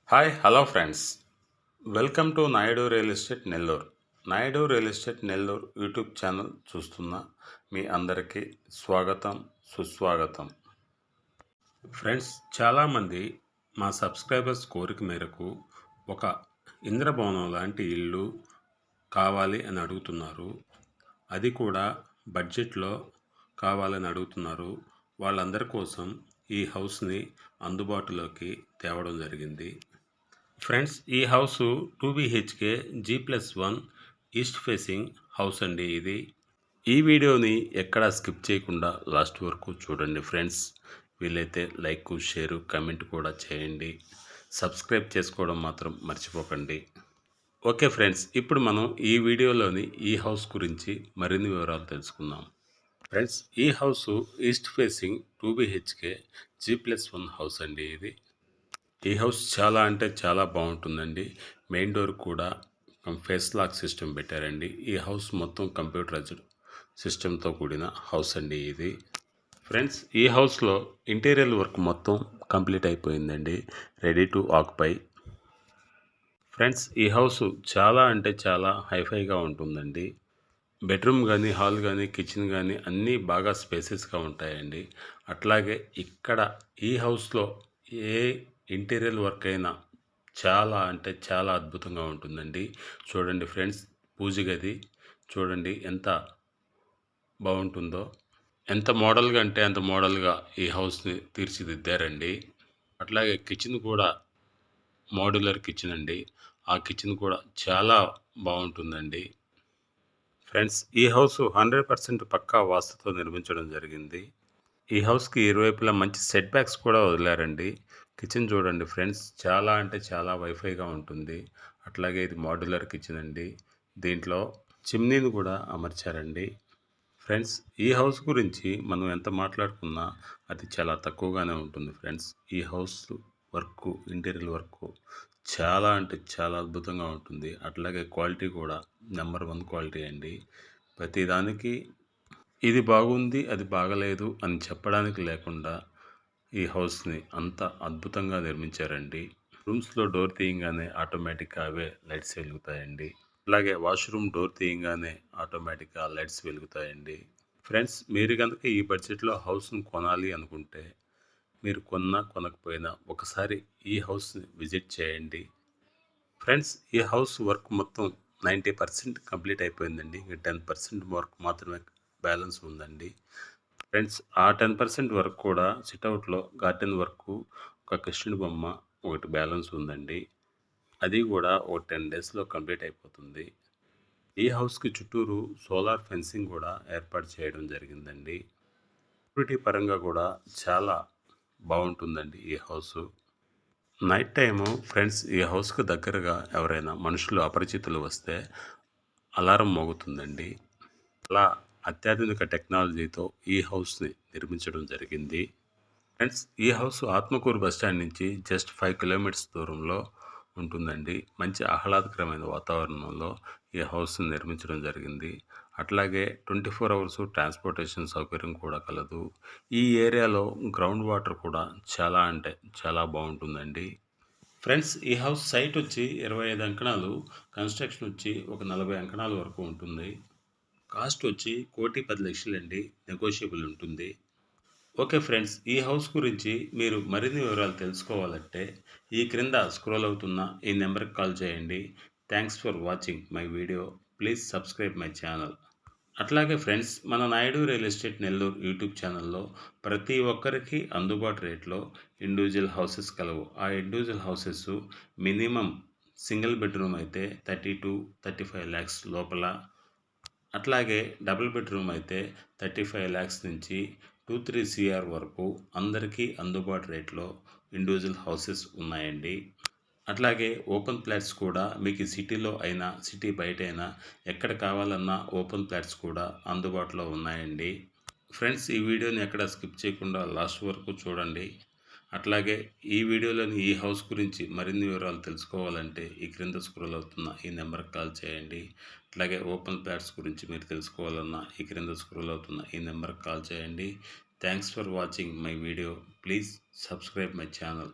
Hello friends. Welcome to Naidu real estate Nellore. Naidu real estate Nellore YouTube channel చూస్తున్న మీ అందరికీ స్వాగతం, సుస్వాగతం. ఫ్రెండ్స్, చాలామంది మా సబ్స్క్రైబర్స్ కోరిక మేరకు ఒక ఇంద్రభవనం లాంటి ఇల్లు కావాలి అని అడుగుతున్నారు. అది కూడా బడ్జెట్లో కావాలని అడుగుతున్నారు. వాళ్ళందరి కోసం ఈ హౌస్ని అందుబాటులోకి తేవడం జరిగింది. ఫ్రెండ్స్, ఈ house 2 BHK G+1 east facing house అండి. ఈ వీడియోని ఎక్కడా స్కిప్ చేయకుండా లాస్ట్ వరకు చూడండి ఫ్రెండ్స్. వీలైతే లైక్, షేరు, కమెంట్ కూడా చేయండి. సబ్స్క్రైబ్ చేసుకోవడం మాత్రం మర్చిపోకండి. ఓకే ఫ్రెండ్స్, ఇప్పుడు మనం ఈ వీడియోలోని ఈ హౌస్ గురించి మరిన్ని వివరాలు తెలుసుకుందాం. ఫ్రెండ్స్, ఈ house east facing 2 BHK G+1 house అండి. ఈ హౌస్ చాలా అంటే చాలా బాగుంటుందండి. మెయిన్ డోర్ కూడా ఫేస్ లాక్ సిస్టమ్ పెట్టారండి. ఈ హౌస్ మొత్తం కంప్యూటరైజ్డ్ సిస్టమ్తో కూడిన హౌస్ అండి ఇది. ఫ్రెండ్స్, ఈ హౌస్లో ఇంటీరియర్ వర్క్ మొత్తం కంప్లీట్ అయిపోయిందండి. Ready to occupy. ఫ్రెండ్స్, ఈ హౌస్ చాలా అంటే చాలా హైఫైగా ఉంటుందండి. బెడ్రూమ్ కానీ, హాల్ కానీ, కిచెన్ కానీ అన్నీ బాగా స్పేసెస్గా ఉంటాయండి. అట్లాగే ఇక్కడ ఈ హౌస్లో ఏ ఇంటీరియర్ వర్క్ అయినా చాలా అంటే చాలా అద్భుతంగా ఉంటుందండి. చూడండి ఫ్రెండ్స్, పూజ గది చూడండి ఎంత బాగుంటుందో. ఎంత మోడల్గా అంటే అంత మోడల్గా ఈ హౌస్ని తీర్చిదిద్దారండి. అట్లాగే కిచెన్ కూడా మోడ్యులర్ కిచెన్ అండి. ఆ కిచెన్ కూడా చాలా బాగుంటుందండి. ఫ్రెండ్స్, ఈ హౌస్ 100% పక్కా వాస్తుతో నిర్మించడం జరిగింది. ఈ హౌస్కి ఇరువైపులా మంచి సెట్ బ్యాక్స్ కూడా వదిలారండి. కిచెన్ చూడండి ఫ్రెండ్స్, చాలా అంటే చాలా వైఫైగా ఉంటుంది. అట్లాగే ఇది మోడ్యులర్ కిచెన్ అండి. దీంట్లో చిమ్నీని కూడా అమర్చారండి. ఫ్రెండ్స్, ఈ హౌస్ గురించి మనం ఎంత మాట్లాడుకున్నా అది చాలా తక్కువగానే ఉంటుంది ఫ్రెండ్స్. ఈ హౌస్ వర్క్, ఇంటీరియర్ వర్క్ చాలా అంటే చాలా అద్భుతంగా ఉంటుంది. అట్లాగే క్వాలిటీ కూడా నెంబర్ 1 క్వాలిటీ అండి. ప్రతిదానికి ఇది బాగుంది, అది బాగలేదు అని చెప్పడానికి లేకుండా ఈ హౌస్ని అంత అద్భుతంగా నిర్మించారండి. రూమ్స్లో డోర్ తీయంగానే ఆటోమేటిక్గా అవే లైట్స్ వెలుగుతాయండి. అలాగే వాష్రూమ్ డోర్ తీయంగానే ఆటోమేటిక్గా లైట్స్ వెలుగుతాయండి. ఫ్రెండ్స్, మీరు కనుక ఈ బడ్జెట్లో హౌస్ని కొనాలి అనుకుంటే మీరు కొన్నా కొనకపోయినా ఒకసారి ఈ హౌస్ని విజిట్ చేయండి. ఫ్రెండ్స్, ఈ హౌస్ వర్క్ మొత్తం 90% కంప్లీట్ అయిపోయిందండి. ఇంకా 10% వర్క్ మాత్రమే బ్యాలెన్స్ ఉందండి. ఫ్రెండ్స్, ఆ 10% వర్క్ కూడా సిట్అవుట్లో గార్డెన్ వర్క్, ఒక కృష్ణుడి బొమ్మ ఒకటి బ్యాలెన్స్ ఉందండి. అది కూడా ఒక 10 డేస్లో కంప్లీట్ అయిపోతుంది. ఈ హౌస్కి చుట్టూరు సోలార్ ఫెన్సింగ్ కూడా ఏర్పాటు చేయడం జరిగిందండి. సెక్యూరిటీ పరంగా కూడా చాలా బాగుంటుందండి ఈ హౌసు. నైట్ టైము ఫ్రెండ్స్, ఈ హౌస్కు దగ్గరగా ఎవరైనా మనుషులు అపరిచితులు వస్తే అలారం మోగుతుందండి. అలా అత్యాధునిక టెక్నాలజీతో ఈ హౌస్ని నిర్మించడం జరిగింది. ఫ్రెండ్స్, ఈ హౌస్ ఆత్మకూరు బస్టాండ్ నుంచి జస్ట్ 5 కిలోమీటర్స్ దూరంలో ఉంటుందండి. మంచి ఆహ్లాదకరమైన వాతావరణంలో ఈ హౌస్ని నిర్మించడం జరిగింది. అట్లాగే 24 అవర్స్ ట్రాన్స్పోర్టేషన్ సౌకర్యం కూడా కలదు. ఈ ఏరియాలో గ్రౌండ్ వాటర్ కూడా చాలా అంటే చాలా బాగుంటుందండి. ఫ్రెండ్స్, ఈ హౌస్ సైట్ వచ్చి 25 అంకణాలు, కన్స్ట్రక్షన్ వచ్చి ఒక 40 అంకణాల వరకు ఉంటుంది. కాస్ట్ వచ్చి 1,10,00,000 అండి. నెగోషియబుల్ ఉంటుంది. ఓకే ఫ్రెండ్స్, ఈ హౌస్ గురించి మీరు మరిన్ని వివరాలు తెలుసుకోవాలంటే ఈ క్రింద స్క్రోల్ అవుతున్న ఈ నెంబర్కి కాల్ చేయండి. Thanks for watching my video. Please subscribe my channel. అట్లాగే ఫ్రెండ్స్, మన Naidu real estate Nellore YouTube ఛానల్లో ప్రతి ఒక్కరికి అందుబాటు రేట్లో ఇండివిజువల్ హౌసెస్ కలవు. ఆ individual houses minimum single bedroom అయితే 30-35 ల్యాక్స్ లోపల, అట్లాగే డబుల్ బెడ్రూమ్ అయితే 35 ల్యాక్స్ నుంచి 2-3 CR వరకు అందరికీ అందుబాటు రేట్లో ఇండివిజువల్ హౌసెస్ ఉన్నాయండి. అట్లాగే ఓపెన్ ప్లాట్స్ కూడా మీకు సిటీలో అయినా సిటీ బయట అయినా ఎక్కడ కావాలన్నా ఓపెన్ ప్లాట్స్ కూడా అందుబాటులో ఉన్నాయండి. ఫ్రెండ్స్, ఈ వీడియోని ఎక్కడ స్కిప్ చేయకుండా లాస్ట్ వరకు చూడండి. అట్లాగే ఈ వీడియోలోని ఈ హౌస్ గురించి మరిన్ని వివరాలు తెలుసుకోవాలంటే ఈ క్రింద స్క్రోల్ అవుతున్న ఈ నెంబర్కి కాల్ చేయండి. అట్లాగే ఓపెన్ ప్లాట్స్ గురించి మీరు తెలుసుకోవాలన్నా ఈ క్రింద స్క్రోల్ అవుతున్న ఈ నెంబర్కి కాల్ చేయండి. Thanks for watching my video. Please subscribe my channel.